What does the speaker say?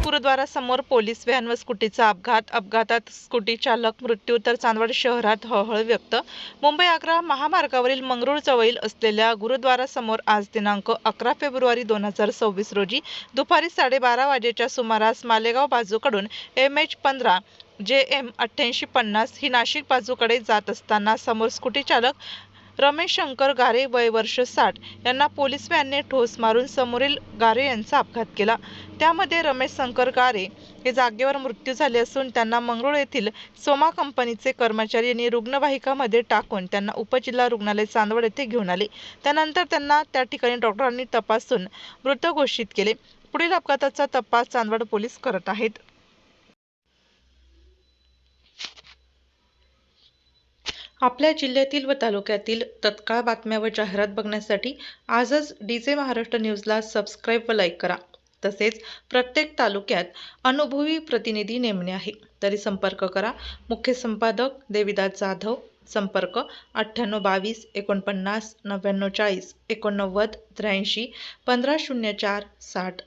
गुरुद्वारा समोर police van व स्कूटीचा अपघातात स्कूटी चालक मृत्यू तर चांदवड शहरात हळहळ व्यक्त। मुंबई आग्रा महामार्गावरील मंगरुळ जवळील असलेल्या गुरुद्वारा समोर आज दिनांक 11 फेब्रुवारी 2026 रोजी दुपारी 12:30 वाजेच्या सुमारास मालेगाव बाजूकडून MH15 JM 8850 ही नाशिक बाजूकडे जात असताना समोर स्कूटी चालक रमेश शंकर गारे वय वर्ष 60 यांना पोलीस व्हॅनने ठोस मारून समोरील गारे यांचा अपघात केला। त्यामध्ये रमेश शंकर गारे हे जागेवर मृत्यू झाले असून त्यांना मंगरुळ येथील सोमा कंपनीचे कर्मचारी यांनी रुग्णवाहिकामध्ये टाकून त्यांना उपजिल्हा रुग्णालय चांदवड येथे घेऊन आले। त्यानंतर त्यांना त्या ठिकाणी डॉक्टरांनी तपासून मृत घोषित केले। पुढील अपघाताचा तपास चांदवड पोलीस करत आहेत। आपल्या जिल्ह्यातील व तालुक्यातील तत्काळ बातम्या व जाहिरात बघण्यासाठी आजच DJ महाराष्ट्र न्यूजला सबस्क्राईब व लाईक करा। तसेच प्रत्येक तालुक्यात अनुभवी प्रतिनिधी नेमणे आहे, तरी संपर्क करा। मुख्य संपादक देविदास जाधव, संपर्क 9822 49 99 40 89 83 1504 60।